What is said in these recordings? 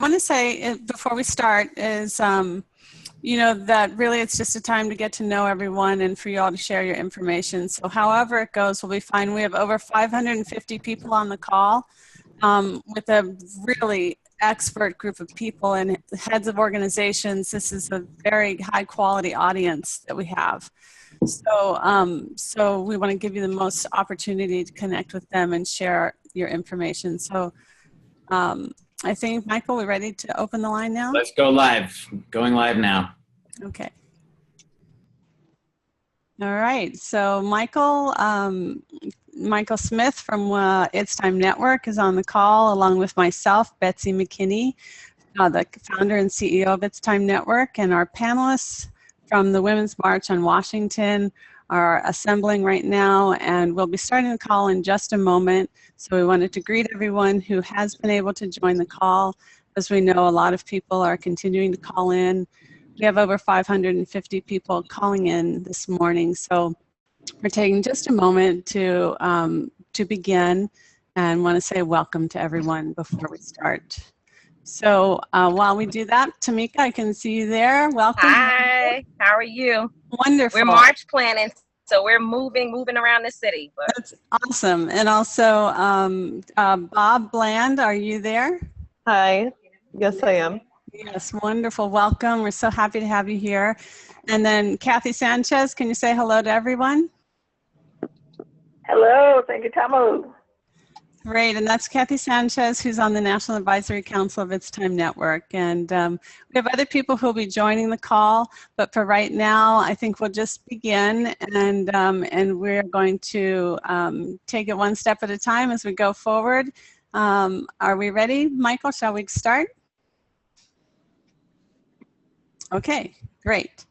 want to say before we start is, you know, that really it's just a time to get to know everyone and for you all to share your information. So however it goes, we'll be fine. We have over 550 people on the call with a really expert group of people and heads of organizations. This is a very high quality audience that we have. So we want to give you the most opportunity to connect with them and share your information. So I think, Michael, we're ready to open the line now? Let's go live. Going live now. Okay. All right. So Michael Smith from It's Time Network is on the call, along with myself, Betsy McKinney, the founder and CEO of It's Time Network, and our panelists from the Women's March on Washington are assembling right now, and we'll be starting the call in just a moment. So we wanted to greet everyone who has been able to join the call. As we know, a lot of people are continuing to call in. We have over 550 people calling in this morning. So we're taking just a moment to begin and want to say welcome to everyone before we start. So while we do that, Tamika, I can see you there. Welcome. Hi, how are you? Wonderful. We're March planning, so we're moving around the city. But. That's awesome. And also, Bob Bland, are you there? Hi, yes I am. Yes, wonderful. Welcome. We're so happy to have you here. And then Kathy Sanchez, can you say hello to everyone? Hello, thank you, Tamu. Great, and that's Kathy Sanchez, who's on the National Advisory Council of It's Time Network. And we have other people who will be joining the call, but for right now, I think we'll just begin, and we're going to take it one step at a time as we go forward. Are we ready, Michael? Shall we start? Okay, great.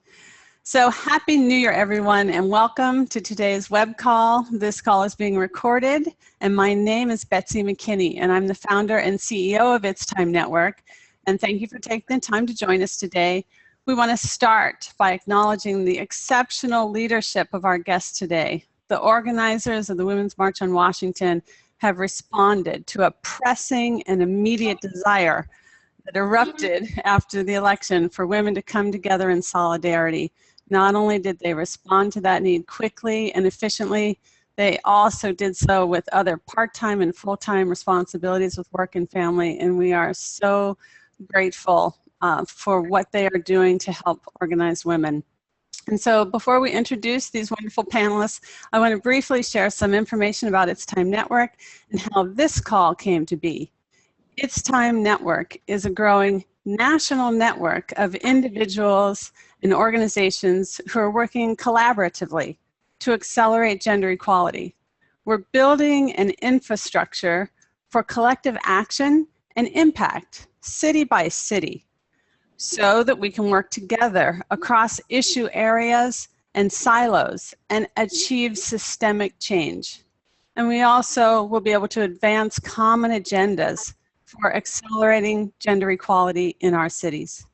So happy New Year, everyone, and welcome to today's web call. This call is being recorded, and my name is Betsy McKinney, and I'm the founder and CEO of It's Time Network. And thank you for taking the time to join us today. We want to start by acknowledging the exceptional leadership of our guests today. The organizers of the Women's March on Washington have responded to a pressing and immediate desire that erupted after the election for women to come together in solidarity. Not only did they respond to that need quickly and efficiently, they also did so with other part-time and full-time responsibilities with work and family, and we are so grateful for what they are doing to help organize women. And so before we introduce these wonderful panelists, I want to briefly share some information about It's Time Network and how this call came to be. It's Time Network is a growing national network of individuals and organizations who are working collaboratively to accelerate gender equality. We're building an infrastructure for collective action and impact, city by city, so that we can work together across issue areas and silos and achieve systemic change. And we also will be able to advance common agendas for accelerating gender equality in our cities.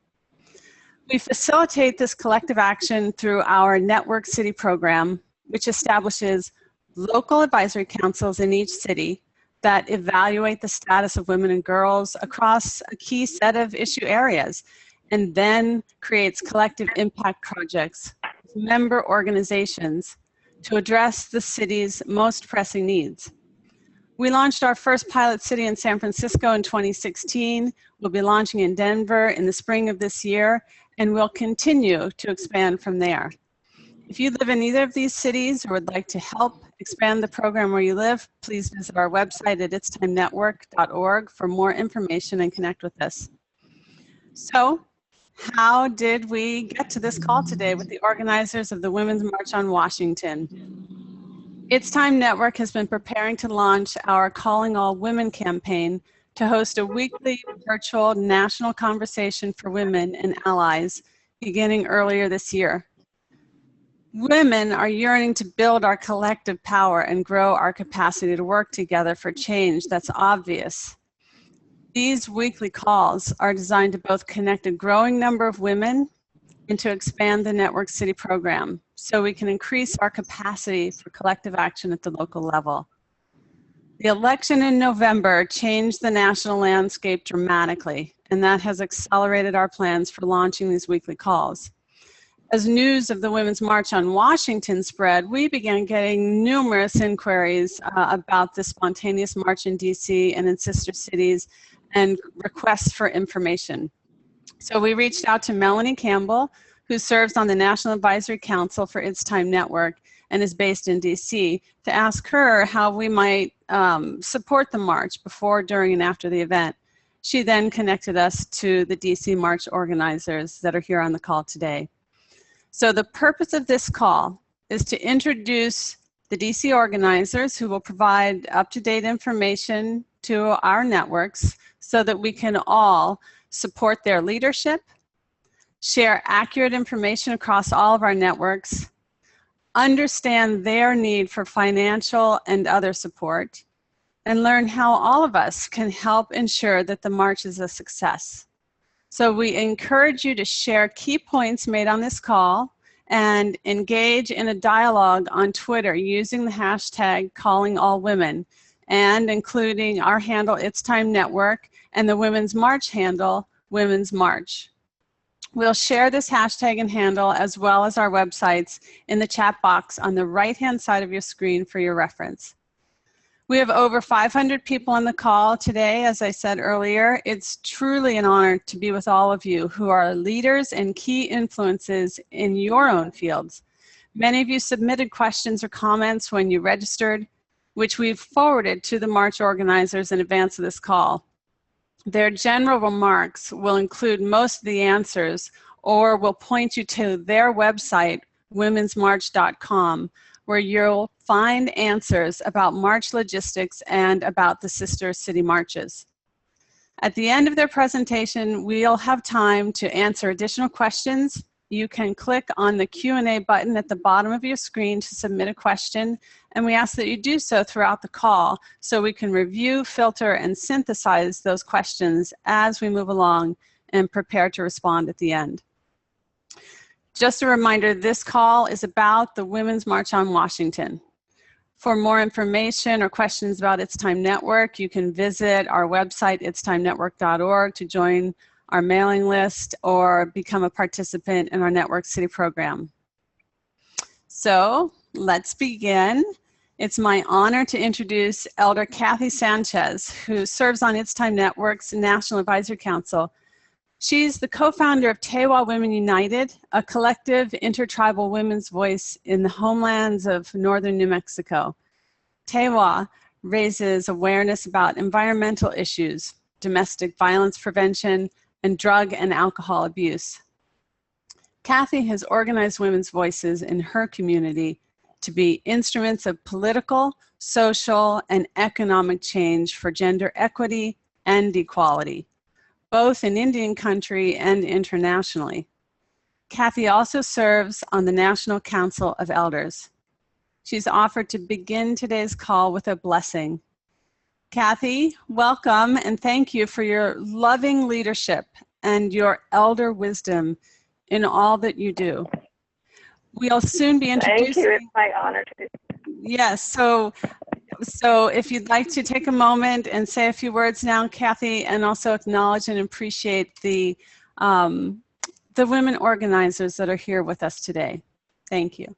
We facilitate this collective action through our Network City program, which establishes local advisory councils in each city that evaluate the status of women and girls across a key set of issue areas, and then creates collective impact projects with member organizations to address the city's most pressing needs. We launched our first pilot city in San Francisco in 2016. We'll be launching in Denver in the spring of this year, and we'll continue to expand from there. If you live in either of these cities or would like to help expand the program where you live, please visit our website at itstimenetwork.org for more information and connect with us. So, how did we get to this call today with the organizers of the Women's March on Washington? It's Time Network has been preparing to launch our Calling All Women campaign to host a weekly virtual national conversation for women and allies beginning earlier this year. Women are yearning to build our collective power and grow our capacity to work together for change that's obvious. These weekly calls are designed to both connect a growing number of women and to expand the Network City program so we can increase our capacity for collective action at the local level. The election in November changed the national landscape dramatically, and that has accelerated our plans for launching these weekly calls. As news of the Women's March on Washington spread, we began getting numerous inquiries about the spontaneous march in DC and in sister cities and requests for information. So we reached out to Melanie Campbell, who serves on the National Advisory Council for It's Time Network and is based in DC, to ask her how we might support the march before, during, and after the event. She then connected us to the DC March organizers that are here on the call today. So the purpose of this call is to introduce the DC organizers who will provide up-to-date information to our networks so that we can all support their leadership, share accurate information across all of our networks, understand their need for financial and other support, and learn how all of us can help ensure that the march is a success. So we encourage you to share key points made on this call and engage in a dialogue on Twitter using the hashtag #CallingAllWomen and including our handle It's Time Network and the Women's March handle Women's March. We'll share this hashtag and handle as well as our websites in the chat box on the right-hand side of your screen for your reference. We have over 500 people on the call today. As I said earlier, it's truly an honor to be with all of you who are leaders and key influences in your own fields. Many of you submitted questions or comments when you registered, which we've forwarded to the March organizers in advance of this call. Their general remarks will include most of the answers or will point you to their website, womensmarch.com, where you'll find answers about march logistics and about the sister city marches. At the end of their presentation, we'll have time to answer additional questions. You can click on the Q&A button at the bottom of your screen to submit a question, and we ask that you do so throughout the call so we can review, filter, and synthesize those questions as we move along and prepare to respond at the end. Just a reminder, this call is about the Women's March on Washington. For more information or questions about It's Time Network, you can visit our website, itstimenetwork.org, to join our mailing list or become a participant in our Network City program. So let's begin. It's my honor to introduce Elder Kathy Sanchez, who serves on It's Time Network's National Advisory Council. She's the co-founder of Tewa Women United, a collective intertribal women's voice in the homelands of northern New Mexico. Tewa raises awareness about environmental issues, domestic violence prevention, and drug and alcohol abuse. Kathy has organized women's voices in her community to be instruments of political, social, and economic change for gender equity and equality, both in Indian country and internationally. Kathy also serves on the National Council of Elders. She's offered to begin today's call with a blessing. Kathy, welcome and thank you for your loving leadership and your elder wisdom in all that you do. We'll soon be introducing— Thank you, it's my honor to do. Yes, so if you'd like to take a moment and say a few words now, Kathy, and also acknowledge and appreciate the women organizers that are here with us today. Thank you.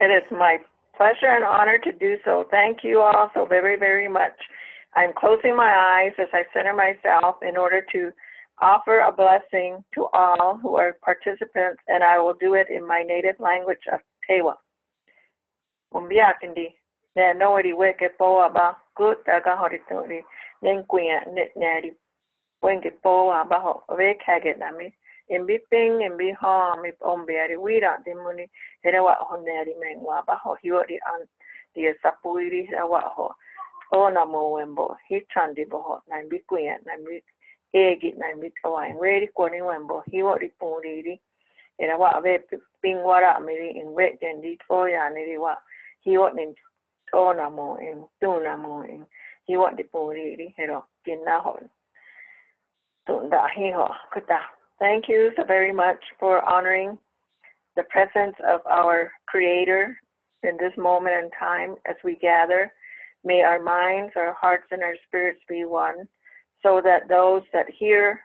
It is my pleasure and honor to do so. Thank you all so very, very much. I'm closing my eyes as I center myself in order to offer a blessing to all who are participants, and I will do it in my native language of Tewa. Umbiakindi, ne noeri weke poa ba good daga horitori, nenquia net neri, wenke poa ba ho wake haget nami, in bipping and be harm if ombeari wira demoni, herewa honeri mengwa ba ho hiori an the sapuiri awaho, ona moembo, hichandi boho, nine biquia, nine egit, nine bit away, ready corning wembo, hiori puri, and a wa ping wara miri in wet and deed for yaniriwa. He want in Tonamo and Tunamo and he want the Puri Hero Kinahon. Tunda Hiho Kuta. Thank you so very much for honoring the presence of our Creator in this moment in time as we gather May our minds, our hearts, and our spirits be one, so that those that hear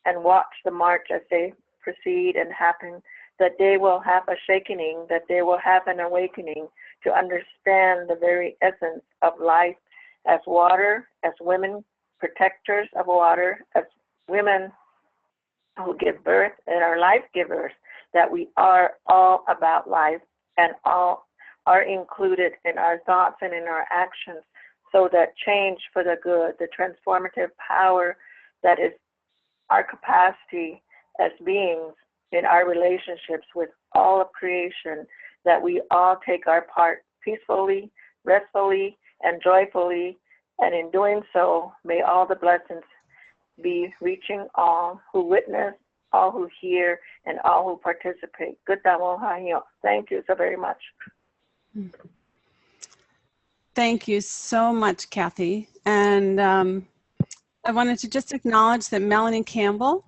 and watch the march as they proceed and happen, that they will have a shakening, that they will have an awakening to understand the very essence of life as water, as women protectors of water, as women who give birth and are life givers, that we are all about life and all are included in our thoughts and in our actions, so that change for the good, the transformative power that is our capacity as beings in our relationships with all of creation, that we all take our part peacefully, restfully, and joyfully, and in doing so, may all the blessings be reaching all who witness, all who hear, and all who participate. Good. Thank you so very much. Thank you so much, Kathy. And I wanted to just acknowledge that Melanie Campbell,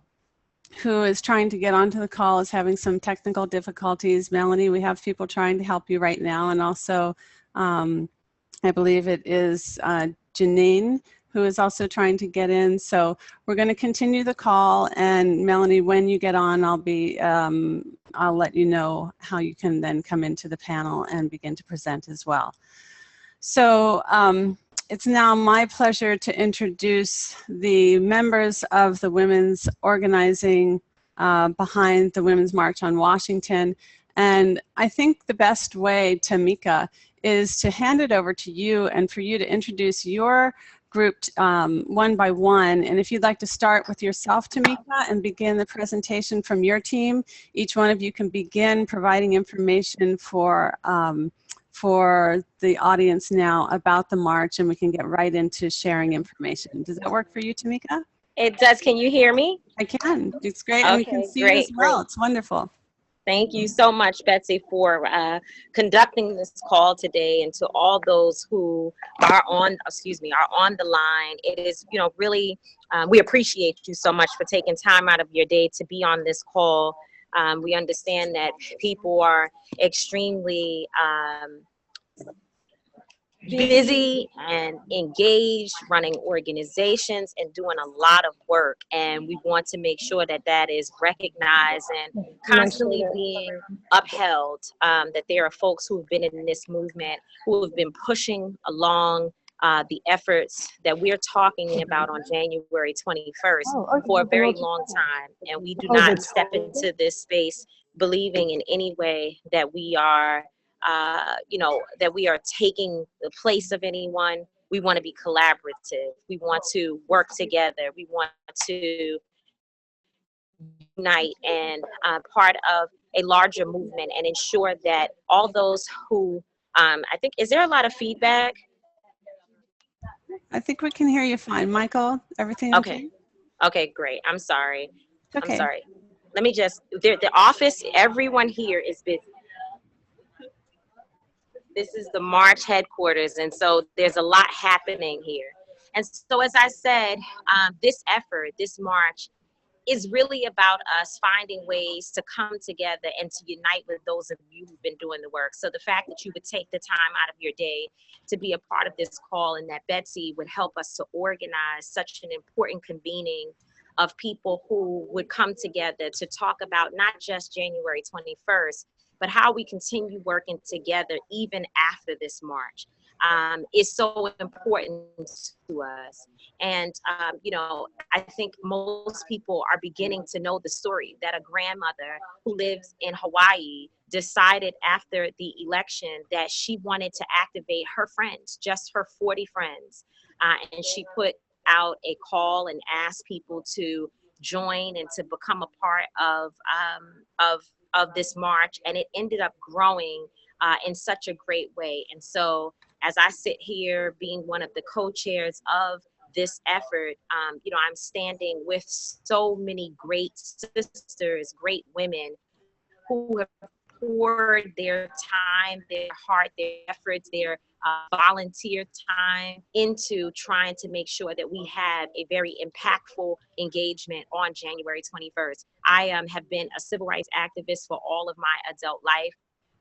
who is trying to get onto the call, is having some technical difficulties. Melanie, we have people trying to help you right now. And also, I believe it is Janaye, who is also trying to get in. So we're going to continue the call. And Melanie, when you get on, I'll let you know how you can then come into the panel and begin to present as well. So it's now my pleasure to introduce the members of the women's organizing behind the Women's March on Washington. And I think the best way, Tamika, is to hand it over to you and for you to introduce your group one by one. And if you'd like to start with yourself, Tamika, and begin the presentation from your team, each one of you can begin providing information for the audience now about the march, and we can get right into sharing information. Does that work for you, Tamika? It does. Can you hear me? I can. It's great. And we can see you as well. It's wonderful. Thank you so much, Betsy, for conducting this call today, and to all those who are on the line. It is, really, we appreciate you so much for taking time out of your day to be on this call. We understand that people are extremely busy and engaged, running organizations and doing a lot of work, and we want to make sure that that is recognized and constantly being upheld, that there are folks who have been in this movement, who have been pushing along the efforts that we're talking about on January 21st for a very long time. And we do not step into this space believing in any way that we are that we are taking the place of anyone. We want to be collaborative. We want to work together. We want to unite and part of a larger movement and ensure that all those who, I think, is there a lot of feedback? I think we can hear you fine. Michael, everything okay? Okay, great. I'm sorry. Okay. I'm sorry. Let me just, the office, everyone here is busy. This is the March headquarters, and so there's a lot happening here. And so, as I said, this effort, this march, is really about us finding ways to come together and to unite with those of you who've been doing the work. So the fact that you would take the time out of your day to be a part of this call, and that Betsy would help us to organize such an important convening of people who would come together to talk about not just January 21st, but how we continue working together even after this march is so important to us. And, I think most people are beginning to know the story that a grandmother who lives in Hawaii decided after the election that she wanted to activate her friends, just her 40 friends. And she put out a call and asked people to join and to become a part of this march, and it ended up growing in such a great way. And so as I sit here being one of the co-chairs of this effort, I'm standing with so many great sisters, great women who have poured their time, their heart, their efforts, their volunteer time into trying to make sure that we have a very impactful engagement on January 21st. I have been a civil rights activist for all of my adult life.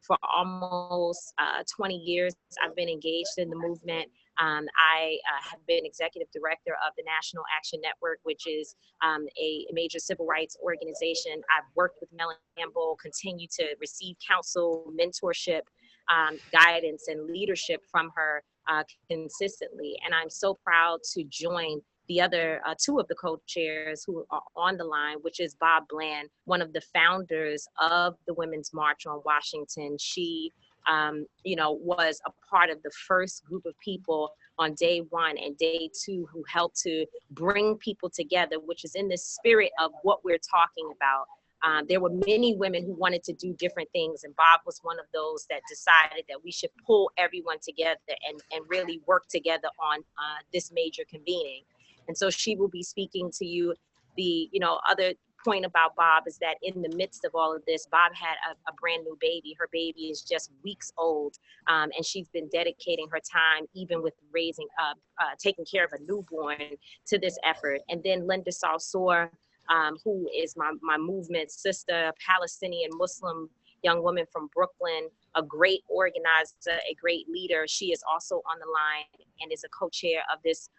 For almost 20 years, I've been engaged in the movement. I have been executive director of the National Action Network, which is a major civil rights organization. I've worked with Melanie Campbell, continue to receive counsel, mentorship, guidance, and leadership from her consistently. And I'm so proud to join the other two of the co-chairs who are on the line, which is Bob Bland, one of the founders of the Women's March on Washington. She, was a part of the first group of people on day one and day two who helped to bring people together, which is in the spirit of what we're talking about. There were many women who wanted to do different things, and Bob was one of those that decided that we should pull everyone together and really work together on this major convening. And so she will be speaking to you. The other point about Bob is that in the midst of all of this, Bob had a brand new baby. Her baby is just weeks old, and she's been dedicating her time, even with taking care of a newborn, to this effort. And then Linda Sarsour, who is my movement sister, Palestinian Muslim young woman from Brooklyn, a great organizer, a great leader. She is also on the line and is a co-chair of this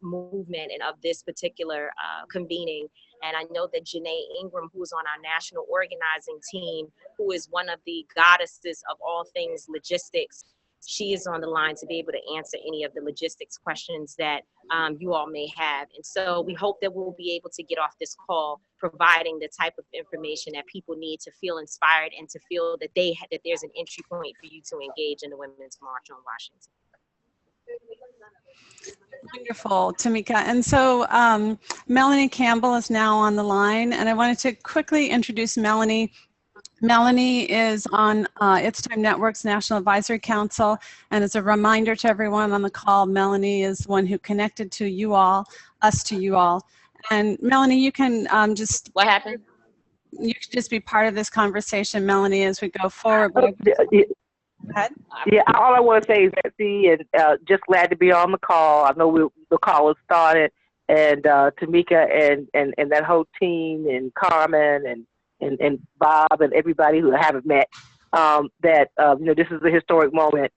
movement and of this particular convening. And I know that Janaye Ingram, who is on our national organizing team, who is one of the goddesses of all things logistics, she is on the line to be able to answer any of the logistics questions that you all may have. And so we hope that we'll be able to get off this call providing the type of information that people need to feel inspired and to feel that that there's an entry point for you to engage in the Women's March on Washington. Wonderful, Tamika. And so Melanie Campbell is now on the line, and I wanted to quickly introduce Melanie. Melanie is on It's Time Network's National Advisory Council, and as a reminder to everyone on the call, Melanie is one who connected to you all, us to you all. And Melanie, you can just... What happened? You can just be part of this conversation, Melanie, as we go forward. Go ahead. Yeah, all I want to say is Betsy, and just glad to be on the call. I know the call was started, and Tamika and that whole team, and Carmen and Bob and everybody who I haven't met, this is a historic moment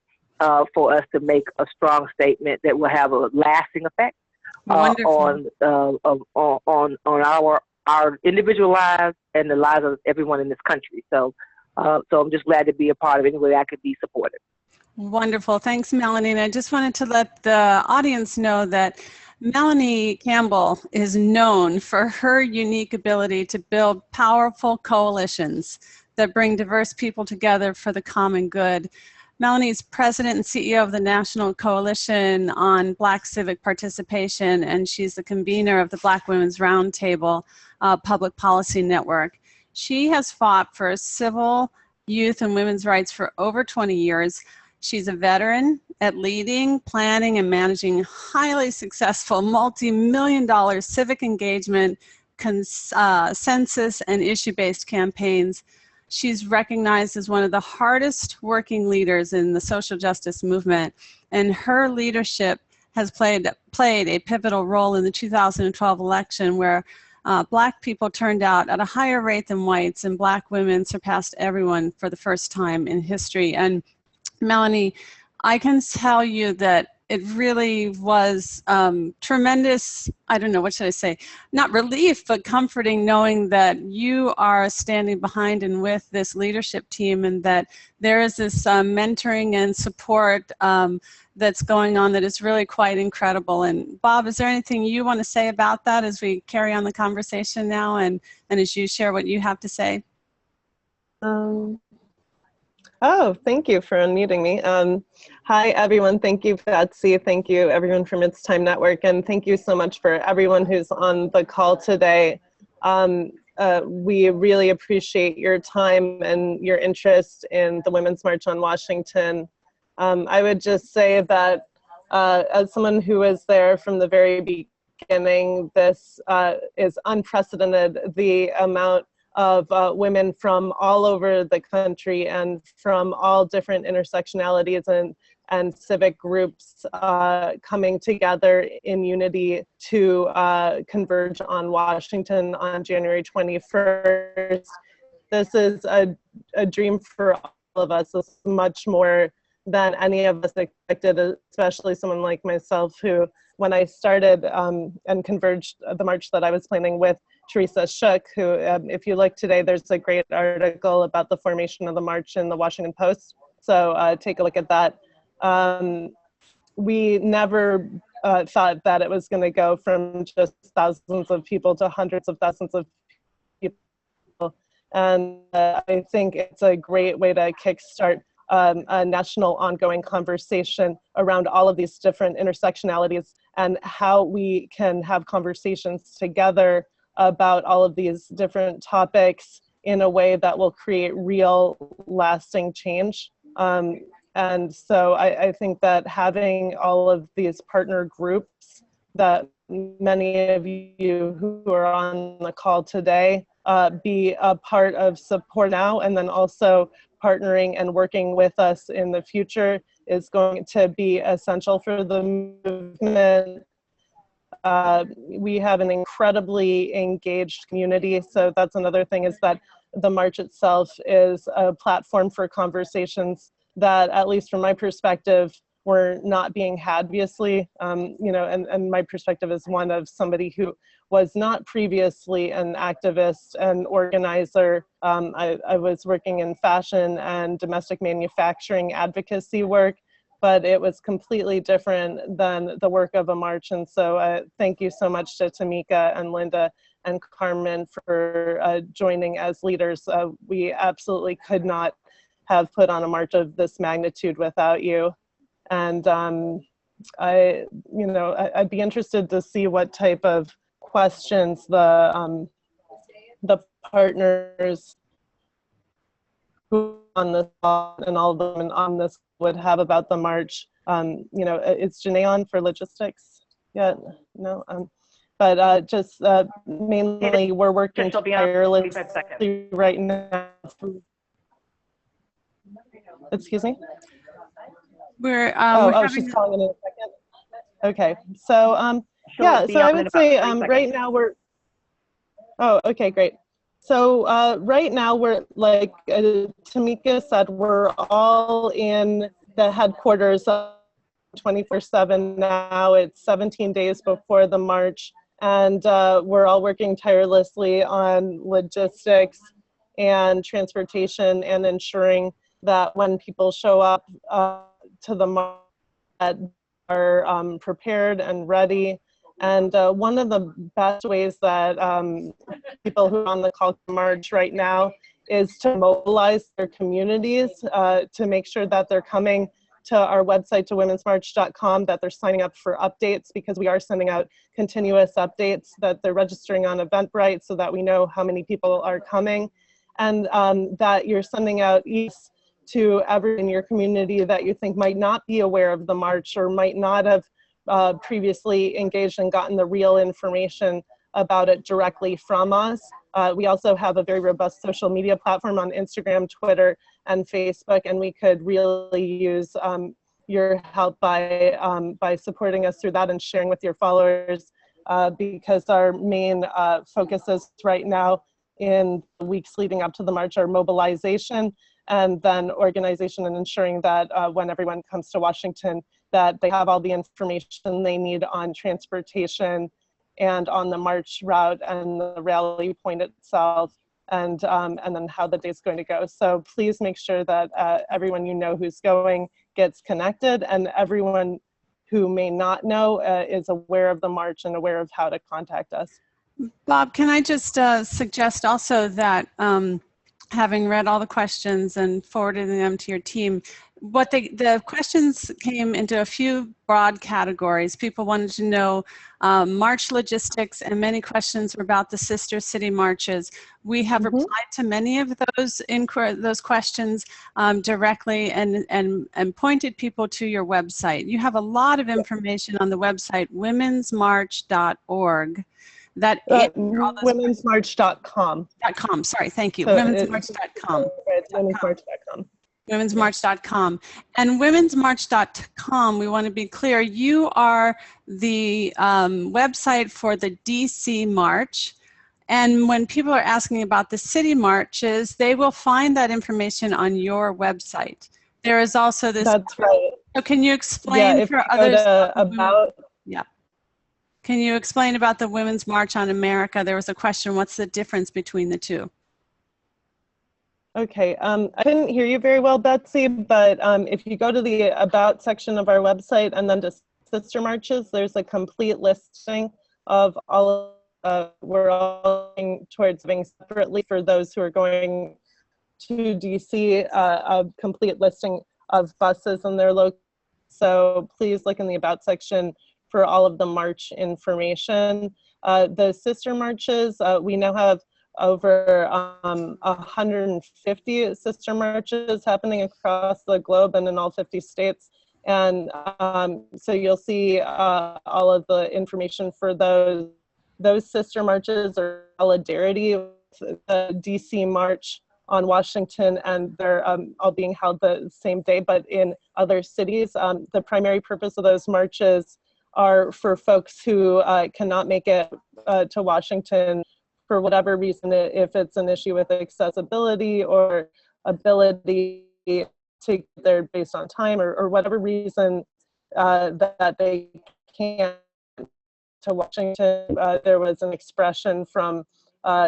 for us to make a strong statement that will have a lasting effect on our individual lives and the lives of everyone in this country. So I'm just glad to be a part of any way I could be supportive. Wonderful. Thanks, Melanie. And I just wanted to let the audience know that Melanie Campbell is known for her unique ability to build powerful coalitions that bring diverse people together for the common good. Melanie is president and CEO of the National Coalition on Black Civic Participation, and she's the convener of the Black Women's Roundtable Public Policy Network. She has fought for civil, youth, and women's rights for over 20 years. She's a veteran at leading, planning, and managing highly successful multi-million-dollar civic engagement, census, and issue-based campaigns. She's recognized as one of the hardest working leaders in the social justice movement, and her leadership has played a pivotal role in the 2012 election, where Black people turned out at a higher rate than whites, and Black women surpassed everyone for the first time in history. And Melanie, I can tell you that it really was tremendous, I don't know, what should I say, not relief, but comforting, knowing that you are standing behind and with this leadership team, and that there is this mentoring and support that's going on that is really quite incredible. And Bob, is there anything you want to say about that as we carry on the conversation now, and as you share what you have to say? Oh, thank you for unmuting me. Hi, everyone. Thank you, Betsy. Thank you, everyone from It's Time Network. And thank you so much for everyone who's on the call today. We really appreciate your time and your interest in the Women's March on Washington. I would just say that as someone who was there from the very beginning, this is unprecedented, the amount of women from all over the country and from all different intersectionalities and civic groups coming together in unity to converge on Washington on January 21st. This is a dream for all of us. It's much more than any of us expected, especially someone like myself who, when I started and converged the march that I was planning with Teresa Shook, who, if you look today, there's a great article about the formation of the march in the Washington Post. So take a look at that. We never thought that it was going to go from just thousands of people to hundreds of thousands of people. And I think it's a great way to kickstart a national ongoing conversation around all of these different intersectionalities and how we can have conversations together about all of these different topics in a way that will create real lasting change. And so I think that having all of these partner groups that many of you who are on the call today be a part of support now, and then also partnering and working with us in the future is going to be essential for the movement. We have an incredibly engaged community, so that's another thing, is that the march itself is a platform for conversations that, at least from my perspective, were not being had previously. You know, and my perspective is one of somebody who was not previously an activist and organizer. I was working in fashion and domestic manufacturing advocacy work, but it was completely different than the work of a march. And so thank you so much to Tamika and Linda and Carmen for joining as leaders. We absolutely could not have put on a march of this magnitude without you. And I'd be interested to see what type of questions the partners who on this and all of them on this would have about the march. You know, is Janaye on for logistics yet? No. But just mainly we're working tirelessly right now. Excuse me? We're she's calling in a second. Okay, so yeah, so I would say right now we're, oh, okay, great. So right now we're, like Tamika said, we're all in the headquarters 24/7 now. It's 17 days before the march, and we're all working tirelessly on logistics and transportation and ensuring that when people show up to the march, that are prepared and ready. And one of the best ways that people who are on the call to march right now is to mobilize their communities to make sure that they're coming to our website, to womensmarch.com, that they're signing up for updates, because we are sending out continuous updates, that they're registering on Eventbrite so that we know how many people are coming, and that you're sending out to everyone in your community that you think might not be aware of the march or might not have previously engaged and gotten the real information about it directly from us. We also have a very robust social media platform on Instagram, Twitter, and Facebook, and we could really use your help by supporting us through that and sharing with your followers, because our main focuses right now in the weeks leading up to the march are mobilization, and then organization, and ensuring that when everyone comes to Washington, that they have all the information they need on transportation and on the march route and the rally point itself, and then how the day's going to go. So please make sure that everyone you know who's going gets connected, and everyone who may not know is aware of the march and aware of how to contact us. Bob, can I just suggest also that having read all the questions and forwarded them to your team, the questions came into a few broad categories. People wanted to know march logistics, and many questions were about the sister city marches. We have replied to many of those questions directly and pointed people to your website. You have a lot of information on the website, womensmarch.org. That womensmarch.com. Sorry, thank you. So womensmarch.com. It's womensmarch.com. Womensmarch.com. And womensmarch.com, we want to be clear, you are the website for the DC March. And when people are asking about the city marches, they will find that information on your website. there is also this. That's right. So can you explain if for you others? go to about. Yeah. Can you explain about the Women's March on America? There was a question, what's the difference between the two? Okay, I couldn't hear you very well, Betsy, but if you go to the About section of our website and then to Sister Marches, there's a complete listing of all we're all going towards being separately for those who are going to DC, a complete listing of buses and their locations. So please look in the About section for all of the March information. The Sister Marches, we now have over 150 sister marches happening across the globe and in all 50 states. And so you'll see all of the information for those sister marches or solidarity with the DC March on Washington, and they're all being held the same day, but in other cities. The primary purpose of those marches are for folks who cannot make it to Washington for whatever reason, if it's an issue with accessibility or ability to get there based on time or whatever reason that they can't to Washington. There was an expression from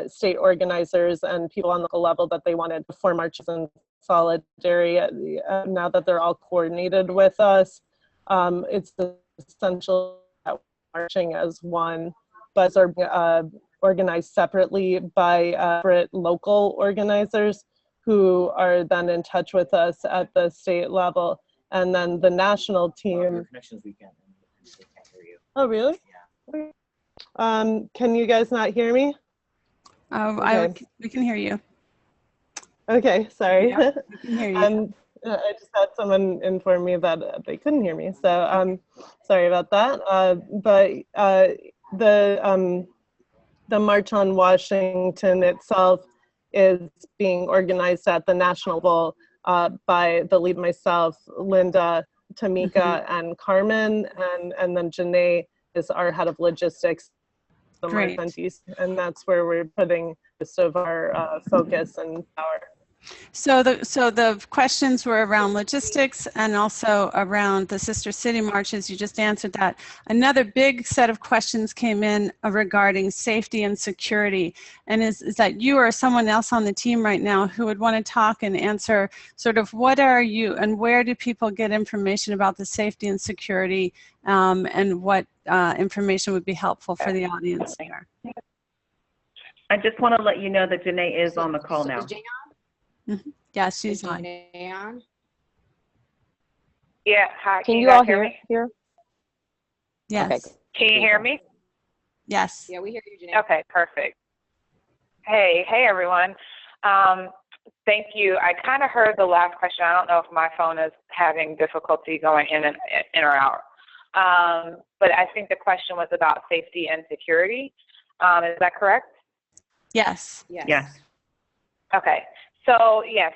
state organizers and people on the local level that they wanted 4 marches in solidarity. Now that they're all coordinated with us, it's essential that we're marching as one, but are organized separately by separate local organizers who are then in touch with us at the state level. And then the national team. Oh, really? Yeah. Can you guys not hear me? Okay. We can hear you. Okay, sorry. Yeah, we can hear you. I just had someone inform me that they couldn't hear me, so sorry about that. The March on Washington itself is being organized at the national level by the lead myself, Linda, Tamika, and Carmen, and then Janaye is our head of logistics. Great. And that's where we're putting most of our focus and power. So the questions were around logistics and also around the Sister City marches. You just answered that. Another big set of questions came in regarding safety and security. And is that you or someone else on the team right now who would want to talk and answer sort of what are you and where do people get information about the safety and security and what information would be helpful for the audience there? I just want to let you know that Janaye is on the call now. Mm-hmm. Yeah, she's on. Yeah, hi. Can you all hear me? Yes. Okay. Can you hear me? Yes. Yeah, we hear you, Janaye. Okay, perfect. Hey everyone. Thank you. I kind of heard the last question. I don't know if my phone is having difficulty going in or out. But I think the question was about safety and security. Is that correct? Yes. Yes. Okay. So yes,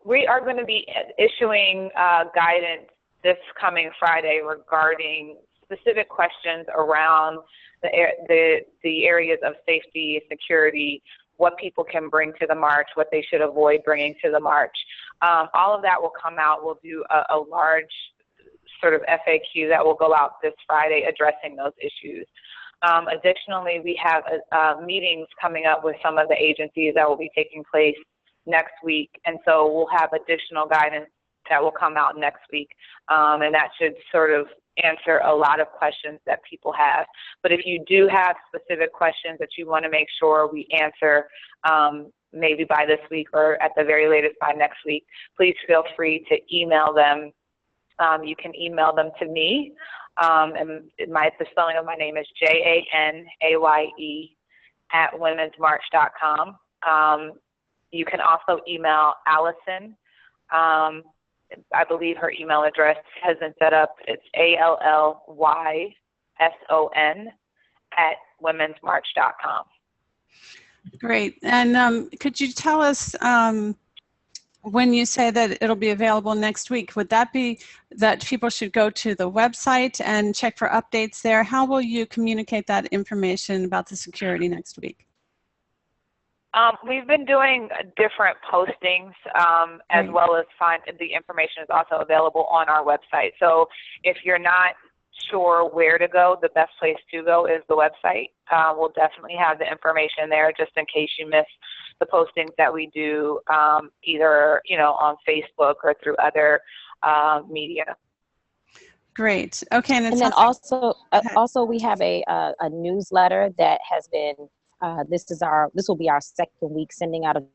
we are going to be issuing guidance this coming Friday regarding specific questions around the areas of safety, security, what people can bring to the march, what they should avoid bringing to the march. All of that will come out. We'll do a large sort of FAQ that will go out this Friday addressing those issues. Additionally, we have meetings coming up with some of the agencies that will be taking place next week. And so we'll have additional guidance that will come out next week. And that should sort of answer a lot of questions that people have. But if you do have specific questions that you want to make sure we answer, maybe by this week or at the very latest by next week, please feel free to email them. You can email them to me. And the spelling of my name is JANAYE@womensmarch.com. You can also email Allison. I believe her email address has been set up. It's ALLYSON@womensmarch.com. Great. And could you tell us when you say that it'll be available next week, would that be that people should go to the website and check for updates there? How will you communicate that information about the security next week? We've been doing different postings, as well as the information is also available on our website. So if you're not sure where to go, the best place to go is the website. We'll definitely have the information there just in case you miss the postings that we do, either, on Facebook or through other media. Great. Okay. And then also we have a newsletter that has been, this will be our second week sending out and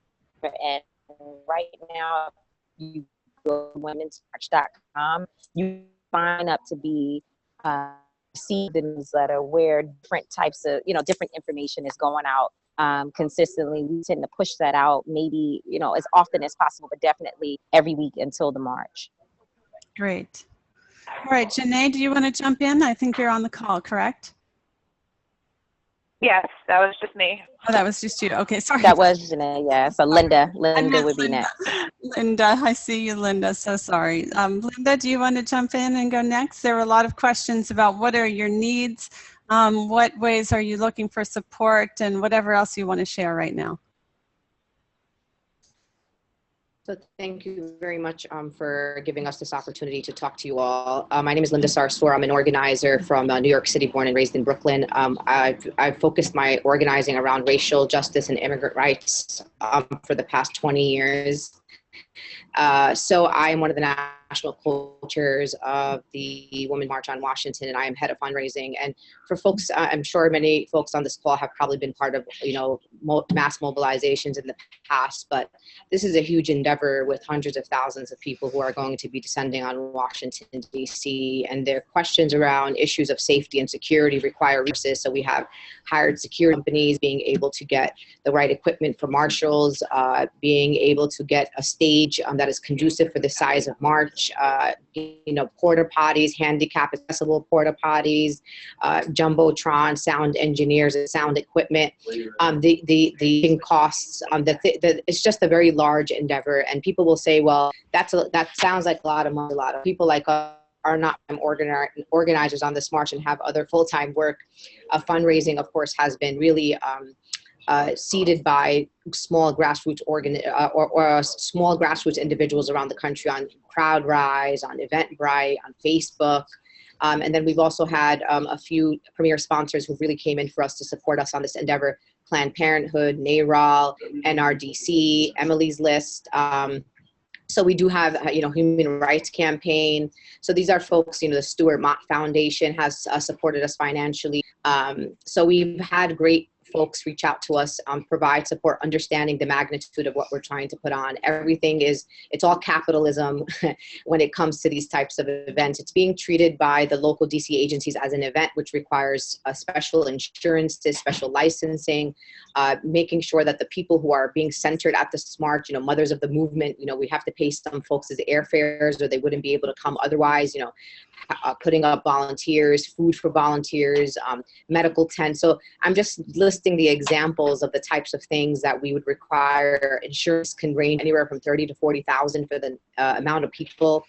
right now you go to womensmarch.com, you sign up to see the newsletter where different types of, different information is going out consistently. We tend to push that out maybe, as often as possible, but definitely every week until the March. Great. All right, Janaye, do you want to jump in? I think you're on the call, correct? Yes, that was just me. Oh, that was just you. Okay, sorry. That was Janaye, yeah. So Linda would be next. Linda, I see you, Linda. So sorry. Linda, do you want to jump in and go next? There were a lot of questions about what are your needs, what ways are you looking for support, and whatever else you want to share right now. So thank you very much for giving us this opportunity to talk to you all. My name is Linda Sarsour. I'm an organizer from New York City, born and raised in Brooklyn. I've focused my organizing around racial justice and immigrant rights for the past 20 years. So I am one of the national co-chairs of the Women March on Washington, and I am head of fundraising. And for folks, I'm sure many folks on this call have probably been part of, mass mobilizations in the past, but this is a huge endeavor with hundreds of thousands of people who are going to be descending on Washington, D.C., and their questions around issues of safety and security require resources. So we have hired security companies being able to get the right equipment for marshals, being able to get a stage that is conducive for the size of march, porta potties, handicap accessible porta potties, jumbotron, sound engineers, and sound equipment. The costs, it's just a very large endeavor, and people will say, well, that sounds like a lot of money. A lot of people like us are not organizers on this march and have other full-time work. Fundraising, of course, has been really seeded by small grassroots small grassroots individuals around the country on CrowdRise, on Eventbrite, on Facebook. And then we've also had a few premier sponsors who really came in for us to support us on this endeavor: Planned Parenthood, NARAL, NRDC, Emily's List. So we do have, Human Rights Campaign. So these are folks, the Stuart Mott Foundation has supported us financially. So we've had great folks reach out to us, provide support, understanding the magnitude of what we're trying to put on. It's all capitalism when it comes to these types of events. It's being treated by the local DC agencies as an event, which requires special insurances, special licensing, making sure that the people who are being centered at this march, mothers of the movement, we have to pay some folks' airfares or they wouldn't be able to come otherwise, putting up volunteers, food for volunteers, medical tents. So I'm just listing the examples of the types of things that we would require. Insurance can range anywhere from 30 to 40,000 for the amount of people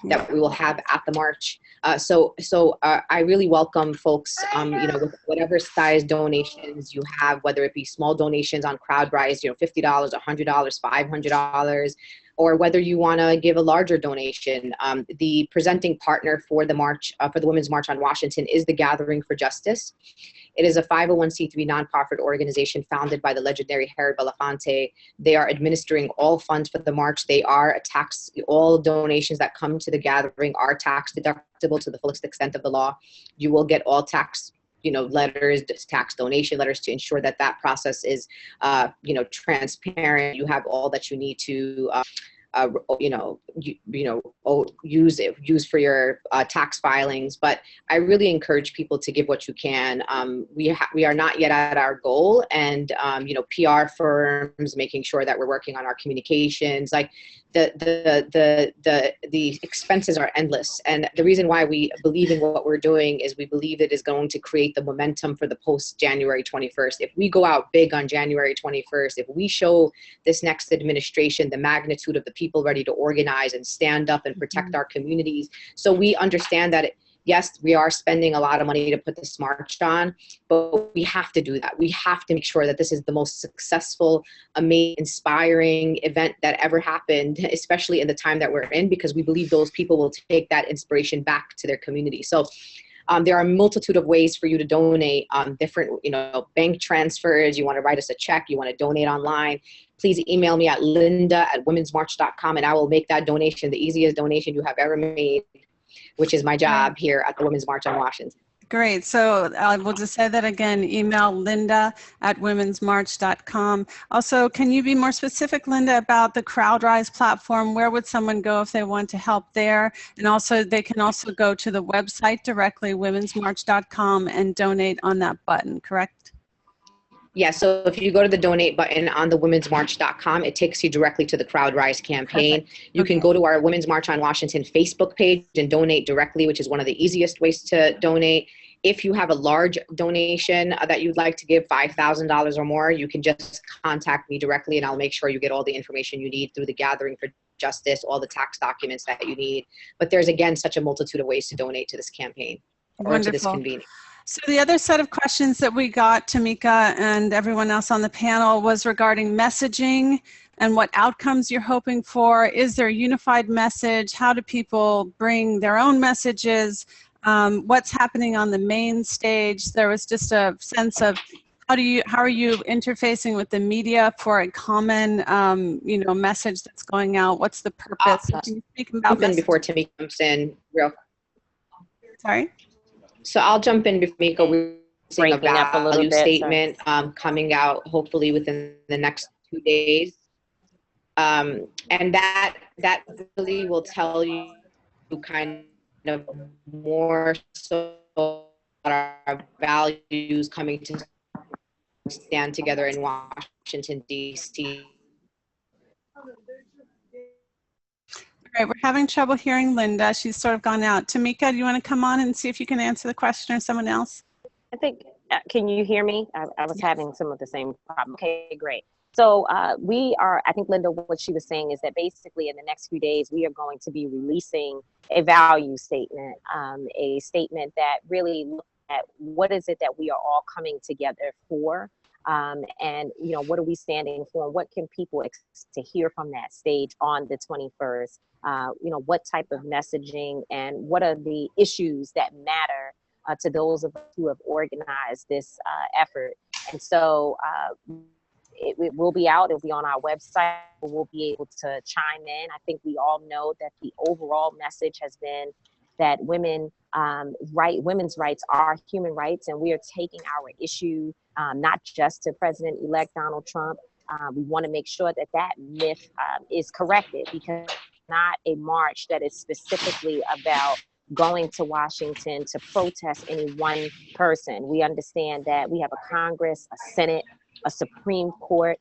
that we will have at the march. So I really welcome folks, with whatever size donations you have, whether it be small donations on CrowdRise, $50, $100, $500, or whether you want to give a larger donation. The presenting partner for the march, for the Women's March on Washington, is the Gathering for Justice. It is a 501c3 nonprofit organization founded by the legendary Harry Belafonte. They are administering all funds for the march. They are all donations that come to the gathering are tax deductible to the fullest extent of the law. You will get all tax letters, tax donation letters, to ensure that process is, transparent. You have all that you need to, use for your tax filings. But I really encourage people to give what you can. We are not yet at our goal, and PR firms, making sure that we're working on our communications, like the expenses are endless. And the reason why we believe in what we're doing is we believe it is going to create the momentum for the post January 21st. If we go out big on January 21st, if we show this next administration the magnitude of the people ready to organize and stand up and protect our communities. So we understand that yes, we are spending a lot of money to put this march on, but we have to do that. We have to make sure that this is the most successful, amazing, inspiring event that ever happened, especially in the time that we're in, because we believe those people will take that inspiration back to their community. So there are a multitude of ways for you to donate, different, bank transfers. You want to write us a check, you want to donate online, please email me at linda@womensmarch.com, and I will make that donation the easiest donation you have ever made, which is my job here at the Women's March on Washington. Great. So we'll just say that again, email linda@womensmarch.com. Also, can you be more specific, Linda, about the CrowdRise platform? Where would someone go if they want to help there? And also, they can also go to the website directly, womensmarch.com, and donate on that button, correct? Yeah, so if you go to the donate button on the womensmarch.com, it takes you directly to the CrowdRise campaign. Perfect. You can go to our Women's March on Washington Facebook page and donate directly, which is one of the easiest ways to donate. If you have a large donation that you'd like to give, $5,000 or more, you can just contact me directly and I'll make sure you get all the information you need through the Gathering for Justice, all the tax documents that you need. But there's, again, such a multitude of ways to donate to this campaign or to this convening. So the other set of questions that we got, Tamika and everyone else on the panel, was regarding messaging and what outcomes you're hoping for. Is there a unified message? How do people bring their own messages? What's happening on the main stage? There was just a sense of how are you interfacing with the media for a common message that's going out? What's the purpose? Can you speak about messaging? Before Tamika jumps in, Sorry? So I'll jump in before Mika. We're seeing a value statement coming out hopefully within the next 2 days. And that really will tell you kind of more so about our values coming to stand together in Washington, D.C. Right, we're having trouble hearing Linda. She's sort of gone out. Tamika, do you want to come on and see if you can answer the question, or someone else? I think, can you hear me? I was having some of the same problem. Okay, great. So I think Linda, what she was saying is that basically in the next few days, we are going to be releasing a value statement, a statement that really looks at what is it that we are all coming together for. And what are we standing for? What can people expect to hear from that stage on the 21st? What type of messaging and what are the issues that matter to those of us who have organized this effort? And so it will be out. It'll be on our website. We'll be able to chime in. I think we all know that the overall message has been that women's rights are human rights, and we are taking our issue not just to President-elect Donald Trump. We want to make sure that that myth is corrected, because it's not a march that is specifically about going to Washington to protest any one person. We understand that we have a Congress, a Senate, a Supreme Court,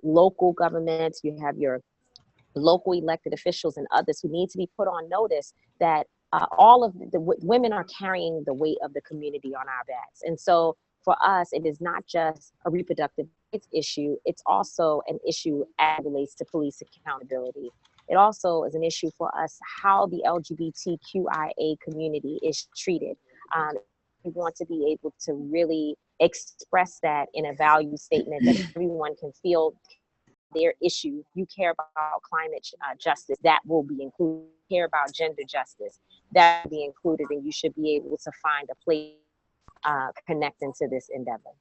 local governments. You have your local elected officials and others who need to be put on notice that all of the women are carrying the weight of the community on our backs. And so for us, it is not just a reproductive rights issue, it's also an issue as it relates to police accountability. It also is an issue for us how the LGBTQIA community is treated. We want to be able to really express that in a value statement that everyone can feel their issue. You care about climate justice, that will be included. You care about gender justice, that will be included, and you should be able to find a place connecting to this endeavor.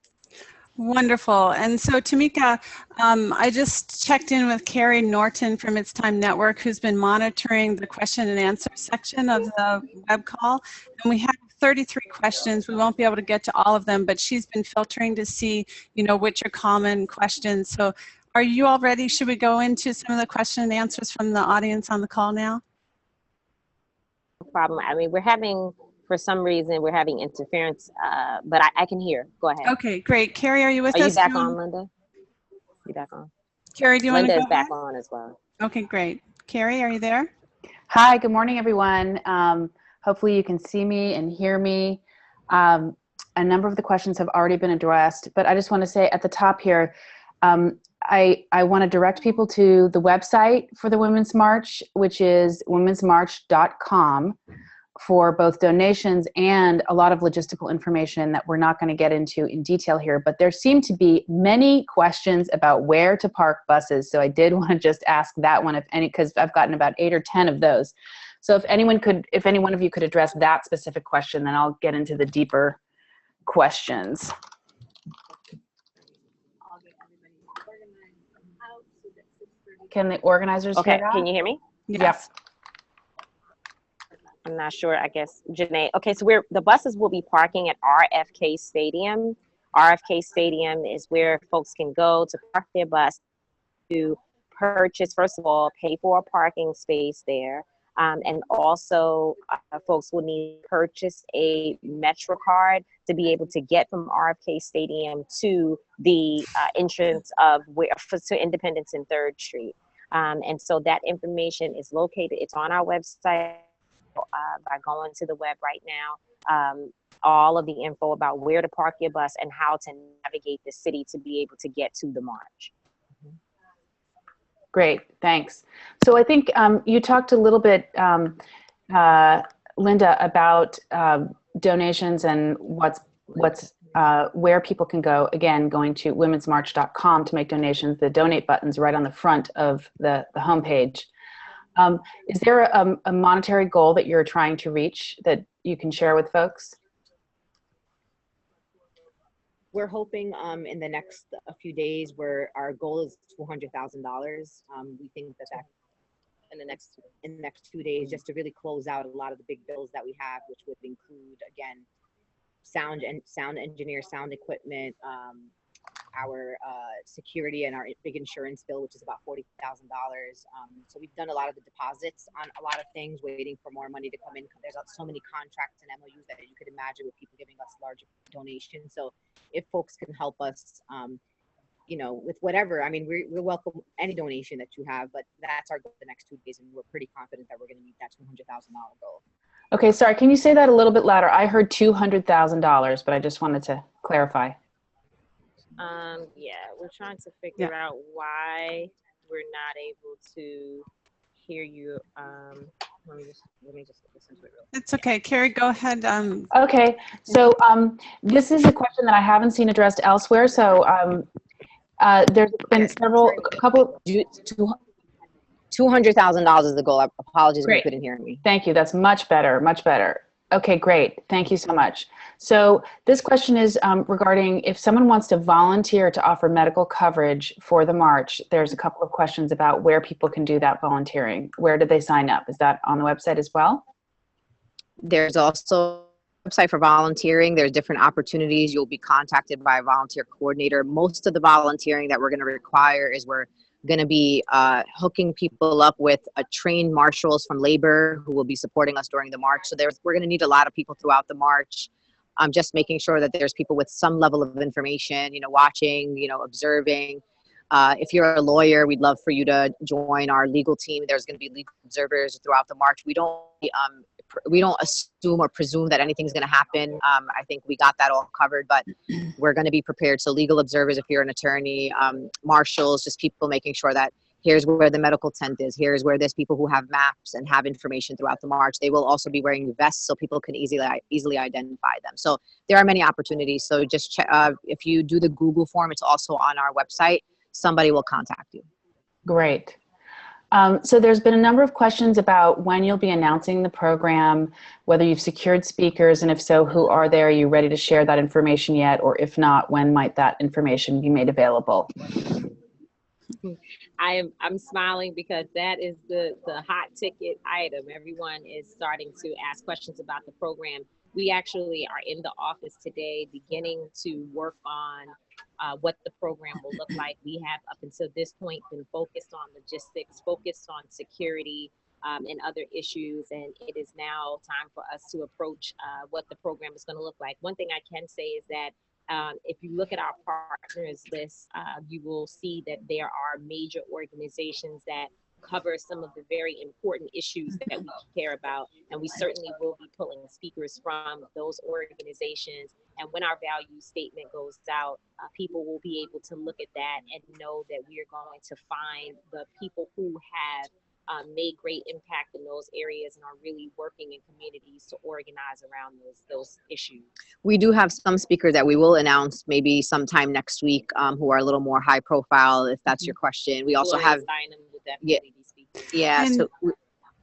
Wonderful. And so Tamika, I just checked in with Carrie Norton from It's Time Network, who's been monitoring the question and answer section of the web call. And we have 33 questions. We won't be able to get to all of them, but she's been filtering to see, which are common questions. So are you all ready? Should we go into some of the question and answers from the audience on the call now? No problem. I mean, for some reason, we're having interference, but I can hear. Go ahead. Okay, great. Carrie, are you with us? Are you back on, Linda? You back on? Carrie, do you want to go Linda is back on as well. Okay, great. Carrie, are you there? Hi, good morning, everyone. Hopefully you can see me and hear me. A number of the questions have already been addressed, but I just want to say at the top here, I want to direct people to the website for the Women's March, which is womensmarch.com. for both donations and a lot of logistical information that we're not going to get into in detail here, but there seem to be many questions about where to park buses. So I did want to just ask that one, if any, because I've gotten about 8 or 10 of those. So if any one of you could address that specific question, then I'll get into the deeper questions. Can the organizers hear that? Can you hear me? Yes. I'm not sure, I guess, Janae. Okay, so the buses will be parking at RFK Stadium. RFK Stadium is where folks can go to park their bus to purchase, first of all, pay for a parking space there. And also, folks will need to purchase a Metro card to be able to get from RFK Stadium to the entrance to Independence and 3rd Street. And so that information is located, it's on our website. By going to the web right now, all of the info about where to park your bus and how to navigate the city to be able to get to the march. Great, thanks. So I think you talked a little bit, Linda, about donations and where people can go. Again, going to womensmarch.com to make donations. The donate button's right on the front of the homepage. Is there a monetary goal that you're trying to reach that you can share with folks? We're hoping in the next few days, where our goal is $200,000. We think that in the next 2 days, just to really close out a lot of the big bills that we have, which would include, again, sound engineer, sound equipment, our security, and our big insurance bill, which is about $40,000. So we've done a lot of the deposits on a lot of things, waiting for more money to come in. There's so many contracts and MOUs that you could imagine with people giving us large donations. So if folks can help us, with whatever, I mean, we welcome any donation that you have, but that's our goal the next 2 days, and we're pretty confident that we're going to meet that $200,000 goal. Okay, sorry, can you say that a little bit louder? I heard $200,000, but I just wanted to clarify. Yeah, we're trying to figure out why we're not able to hear you. Let me just listen to it real quick. It's okay, Carrie, go ahead. Okay, so this is a question that I haven't seen addressed elsewhere. So there's been $200,000 is the goal. Apologies if you couldn't hear me. Thank you. That's much better. Much better. Okay, great. Thank you so much. So this question is regarding if someone wants to volunteer to offer medical coverage for the march. There's a couple of questions about where people can do that volunteering. Where do they sign up? Is that on the website as well? There's also a website for volunteering. There's different opportunities. You'll be contacted by a volunteer coordinator. Most of the volunteering that we're going to require is we're going to be hooking people up with trained marshals from labor who will be supporting us during the march. So we're going to need a lot of people throughout the march. Just making sure that there's people with some level of information, watching, observing. If you're a lawyer, we'd love for you to join our legal team. There's going to be legal observers throughout the march. We don't assume or presume that anything's going to happen. I think we got that all covered, but we're going to be prepared. So legal observers, if you're an attorney, marshals, just people making sure that here's where the medical tent is. Here's where there's people who have maps and have information throughout the march. They will also be wearing vests so people can easily identify them. So there are many opportunities. So just check, if you do the Google form, it's also on our website. Somebody will contact you. Great. So there's been a number of questions about when you'll be announcing the program, whether you've secured speakers, and if so, who are they? Are you ready to share that information yet? Or if not, when might that information be made available? I'm smiling because that is the hot ticket item. Everyone is starting to ask questions about the program. We actually are in the office today beginning to work on what the program will look like. We have up until this point been focused on logistics, focused on security and other issues, and it is now time for us to approach what the program is going to look like. One thing I can say is that if you look at our partners list, you will see that there are major organizations that cover some of the very important issues that we care about, and we certainly will be pulling speakers from those organizations. And when our value statement goes out, people will be able to look at that and know that we are going to find the people who have made great impact in those areas and are really working in communities to organize around those issues. We do have some speakers that we will announce maybe sometime next week who are a little more high profile, if that's your question. We also have, and, so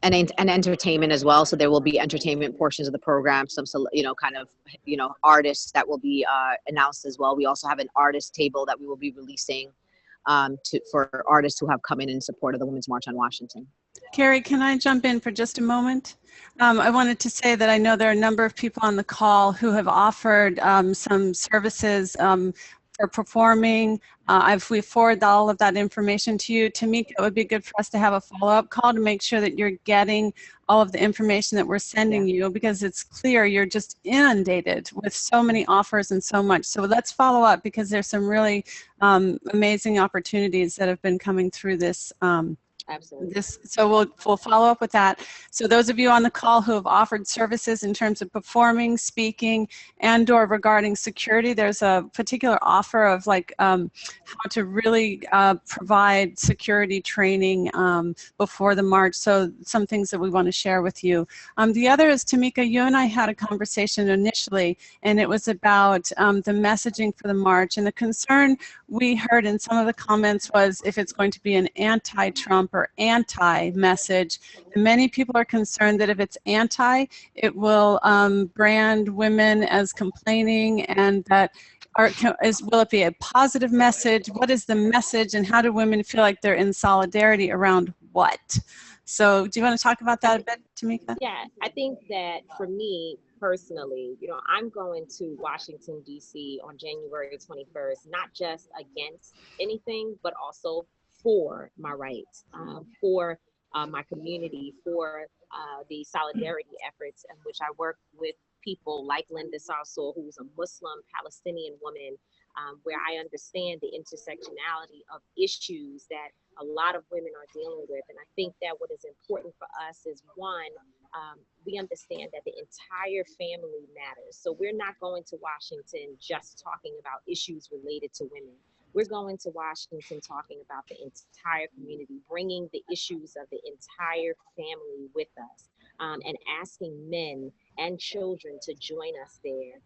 and entertainment as well. So there will be entertainment portions of the program, some, kind of, artists that will be announced as well. We also have an artist table that we will be releasing for artists who have come in support of the Women's March on Washington. Carrie, can I jump in for just a moment? I wanted to say that I know there are a number of people on the call who have offered some services for performing. If we forward all of that information to you, Tamika, it would be good for us to have a follow-up call to make sure that you're getting all of the information that we're sending you, because it's clear you're just inundated with so many offers and so much. So let's follow up, because there's some really amazing opportunities that have been coming through this. Absolutely. So we'll follow up with that. So those of you on the call who have offered services in terms of performing, speaking, and/or regarding security, there's a particular offer of how to really provide security training before the march. So some things that we want to share with you. The other is, Tamika, you and I had a conversation initially, and it was about the messaging for the march. And the concern we heard in some of the comments was if it's going to be an anti-Trump or anti-message. Many people are concerned that if it's anti, it will brand women as complaining, and that will it be a positive message? What is the message, and how do women feel like they're in solidarity around what? So do you want to talk about that a bit, Tamika? Yeah, I think that for me personally, I'm going to Washington, D.C. on January 21st, not just against anything, but also for my rights, for my community, for the solidarity efforts in which I work with people like Linda Sarsour, who's a Muslim Palestinian woman, where I understand the intersectionality of issues that a lot of women are dealing with. And I think that what is important for us is, one, we understand that the entire family matters. So we're not going to Washington just talking about issues related to women. We're going to Washington talking about the entire community, bringing the issues of the entire family with us, and asking men and children to join us there.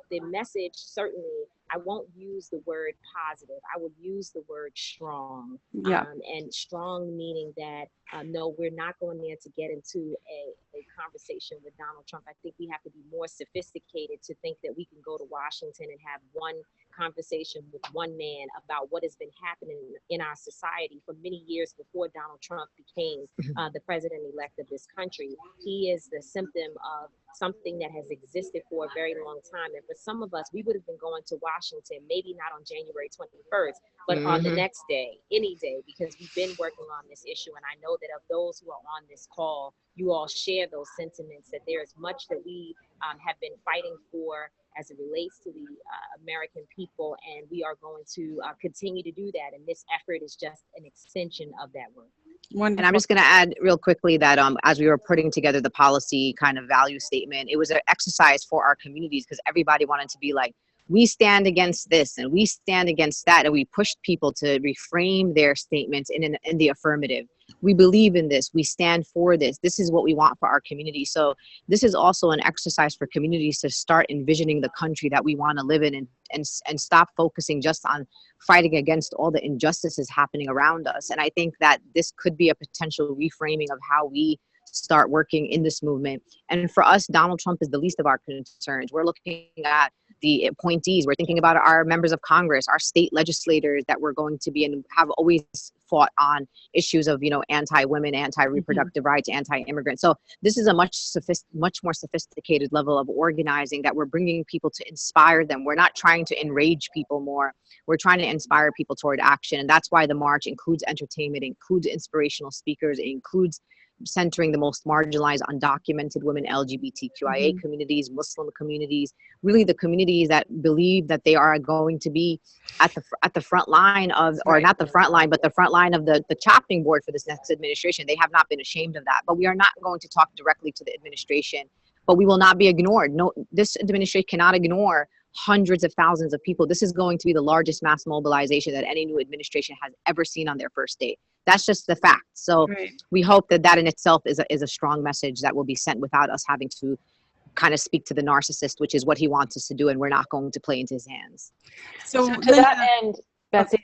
The message, certainly, I won't use the word positive. I would use the word strong. Yeah. And strong meaning that, no, we're not going there to get into a conversation with Donald Trump. I think we have to be more sophisticated to think that we can go to Washington and have one conversation with one man about what has been happening in our society for many years before Donald Trump became the president-elect of this country. He is the symptom of something that has existed for a very long time. And for some of us, we would have been going to Washington, maybe not on January 21st, but on the next day, any day, because we've been working on this issue. And I know that of those who are on this call, you all share those sentiments, that there is much that we have been fighting for as it relates to the American people, and we are going to continue to do that. And this effort is just an extension of that work. Wonderful. And I'm just going to add real quickly that as we were putting together the policy kind of value statement, it was an exercise for our communities, because everybody wanted to be like, we stand against this and we stand against that. And we pushed people to reframe their statements in the affirmative. We believe in this. We stand for this. This is what we want for our community. So this is also an exercise for communities to start envisioning the country that we want to live in, and stop focusing just on fighting against all the injustices happening around us. And I think that this could be a potential reframing of how we start working in this movement. And for us, Donald Trump is the least of our concerns. We're looking at the appointees. We're thinking about our members of Congress, our state legislators that we're going to be and have always fought on issues of, anti-women, anti-reproductive rights, anti-immigrant. So this is a much more sophisticated level of organizing that we're bringing people to inspire them. We're not trying to enrage people more. We're trying to inspire people toward action. And that's why the march includes entertainment, includes inspirational speakers, it includes centering the most marginalized, undocumented women, LGBTQIA communities, Muslim communities, really the communities that believe that they are going to be at the front line of, or not the front line, but the front line of the chopping board for this next administration. They have not been ashamed of that. But we are not going to talk directly to the administration, but we will not be ignored. No, this administration cannot ignore hundreds of thousands of people. This is going to be the largest mass mobilization that any new administration has ever seen on their first day. That's just the fact. So Right. we hope that that in itself is a strong message that will be sent without us having to kind of speak to the narcissist, which is what he wants us to do, and we're not going to play into his hands. So To Linda, that end, Betsy,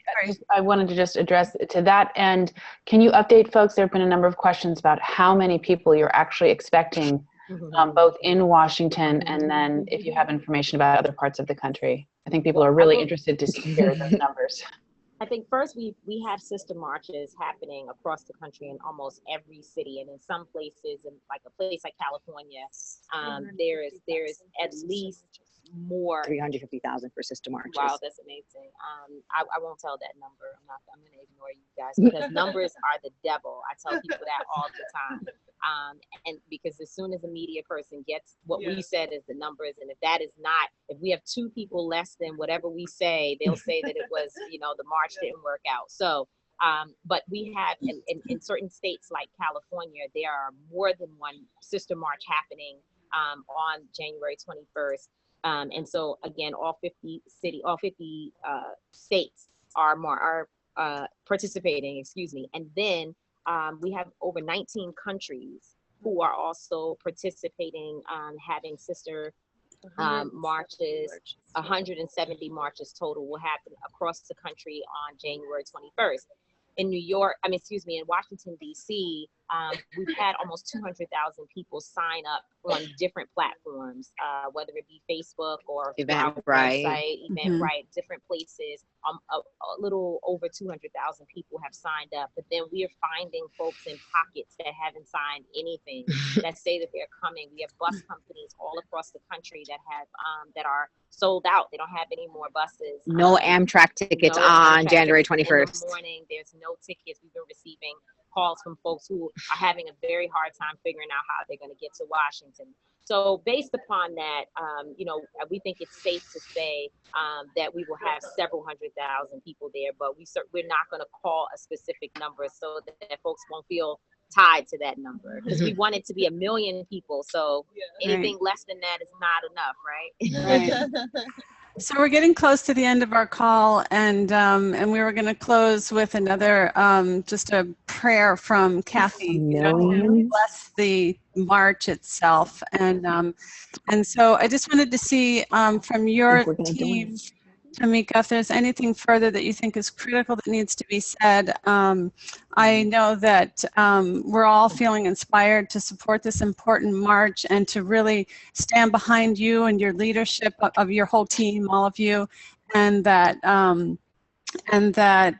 I wanted to just address to that end. Can you update folks? There have been a number of questions about how many people you're actually expecting, both in Washington and then if you have information about other parts of the country. I think people are really interested to hear those numbers. I think first we have sister marches happening across the country in almost every city, and in some places, in like a place like California, there is at least more. 350,000 for sister marches. Wow, that's amazing. I won't tell that number. I'm going to ignore you guys because numbers are the devil. I tell people that all the time. And because as soon as a media person gets what we said as the numbers, and if that is not, if we have 2 people less than whatever we say, they'll say that it was, the march didn't work out. So, but we have in certain states like California, there are more than one sister march happening on January 21st. And so again, all 50 states are participating, and then we have over 19 countries who are also participating, having sister marches. 170 marches total will happen across the country on January 21st. In Washington, D.C., we've had almost 200,000 people sign up on different platforms, whether it be Facebook or Eventbrite, different places. A little over 200,000 people have signed up, but then we are finding folks in pockets that haven't signed anything that say that they're coming. We have bus companies all across the country that have that are sold out. They don't have any more buses. No Amtrak tickets on January 21st. In the morning, there's no tickets. We've been receiving calls from folks who are having a very hard time figuring out how they're going to get to Washington. So based upon that, we think it's safe to say that we will have several 100,000 people there, but we're not going to call a specific number so that folks won't feel tied to that number, because we want it to be 1 million people. So anything less than that is not enough, right? So we're getting close to the end of our call, and we were going to close with another just a prayer from Kathy, to bless the march itself, and so I just wanted to see from your team, Tamika, if there's anything further that you think is critical that needs to be said. I know that we're all feeling inspired to support this important march and to really stand behind you and your leadership of your whole team, all of you, and that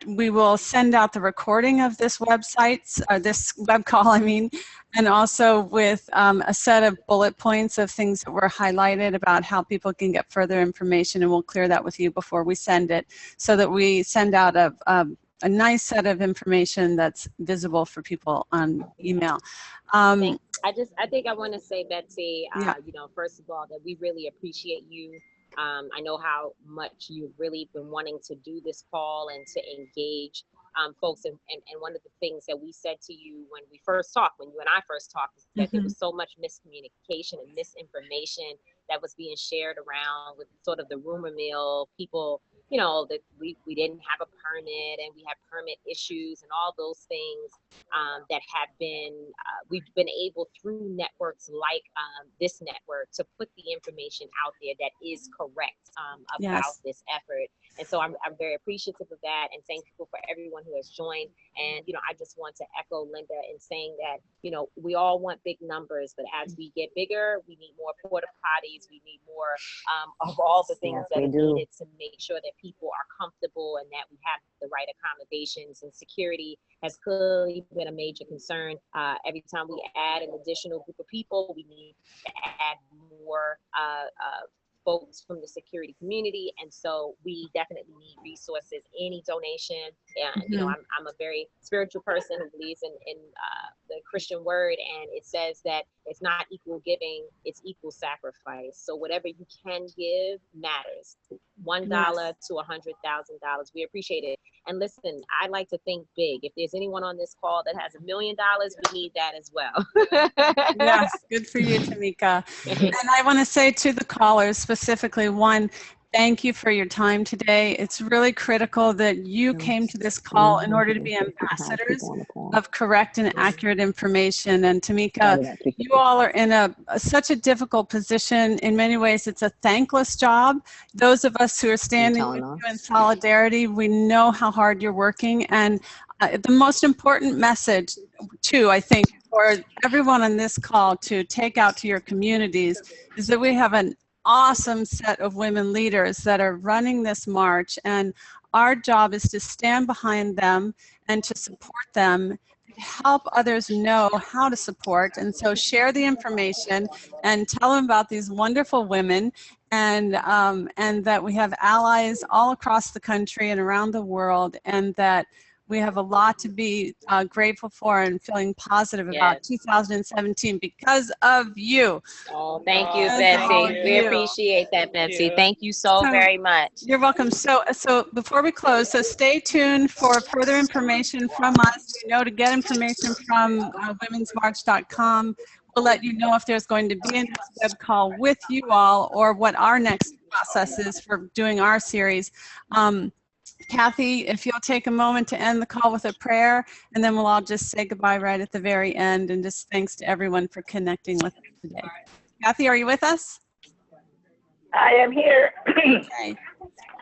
we will send out the recording of this this web call, and also with a set of bullet points of things that were highlighted about how people can get further information, and we'll clear that with you before we send it, so that we send out a nice set of information that's visible for people on email. I think I want to say, Betsy, first of all, that we really appreciate you. I know how much you've really been wanting to do this call and to engage folks. And one of the things that we said to you when you and I first talked, is that there was so much miscommunication and misinformation that was being shared around with sort of the rumor mill, people, that we didn't have a permit and we had permit issues and all those things that have been, we've been able through networks like this network to put the information out there that is correct about this effort. And so I'm very appreciative of that, and thankful for everyone who has joined. And, I just want to echo Linda in saying that, we all want big numbers, but as we get bigger, we need more porta potties. We need more of all the things that are needed to make sure that people are comfortable and that we have the right accommodations. And security has clearly been a major concern. Every time we add an additional group of people, we need to add more folks from the security community, and so we definitely need resources. Any donation, and I'm a very spiritual person who believes in the Christian word, and it says that it's not equal giving, it's equal sacrifice. So whatever you can give matters. $1 to $100,000, we appreciate it. And listen, I like to think big. If there's anyone on this call that has $1 million, we need that as well. Yes, good for you, Tamika. And I want to say to the callers specifically, one, thank you for your time today. It's really critical that you came to this call in order to be ambassadors of correct and accurate information. And Tamika, you all are in such a difficult position. In many ways, it's a thankless job. Those of us who are standing with you in solidarity, we know how hard you're working. And the most important message, too, I think, for everyone on this call to take out to your communities is that we have an awesome set of women leaders that are running this march, and our job is to stand behind them and to support them, help others know how to support. And so share the information and tell them about these wonderful women, and that we have allies all across the country and around the world, and that we have a lot to be grateful for and feeling positive about 2017 because of you. Oh, thank you, Betsy. We appreciate that, Betsy. Thank you so very much. You're welcome. So before we close, so stay tuned for further information from us. You know, to get information from womensmarch.com. We'll let you know if there's going to be a next web call with you all, or what our next process is for doing our series. Kathy, if you'll take a moment to end the call with a prayer, and then we'll all just say goodbye right at the very end, and just thanks to everyone for connecting with us today. Kathy, are you with us? I am here. Okay.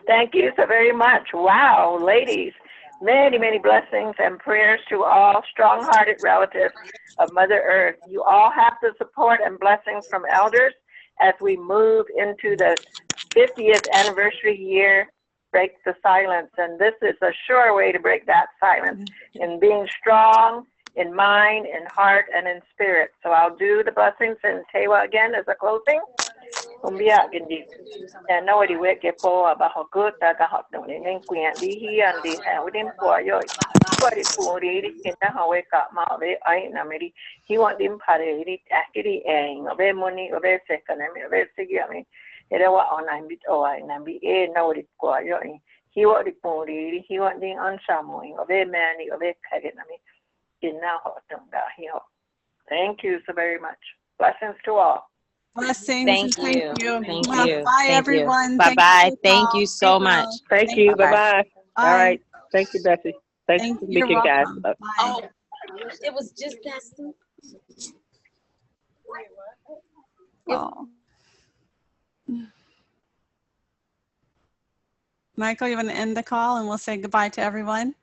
Thank you so very much. Wow, ladies, many, many blessings and prayers to all strong-hearted relatives of Mother Earth. You all have the support and blessings from elders as we move into the 50th anniversary year. Break the silence, and this is a sure way to break that silence, in being strong in mind, in heart, and in spirit. So I'll do the blessings in Tewa again as a closing. Umbia gindi, and nobody wake up about good that I have no name. He and the within 4 years. What is 40 in the wake up my way? I am he want him parade actually a very money, a very second, a very second. Era wa online bit o ai na bi e na wori ko yo he wa ri pori he wa ding on samoing of a mani of a kaget na mi in na ho tonga he ho. Thank you so very much. Blessings to all. Blessings. Thank you. Thank Thank you. Bye, everyone. Bye bye. Thank you so much. Thank you. Bye-bye. All right. Thank you, Betsy. Thanks for speaking, guys. Oh, it was just that simple. Oh. Michael, you want to end the call and we'll say goodbye to everyone?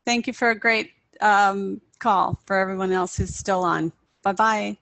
Thank you for a great call for everyone else who's still on. Bye-bye.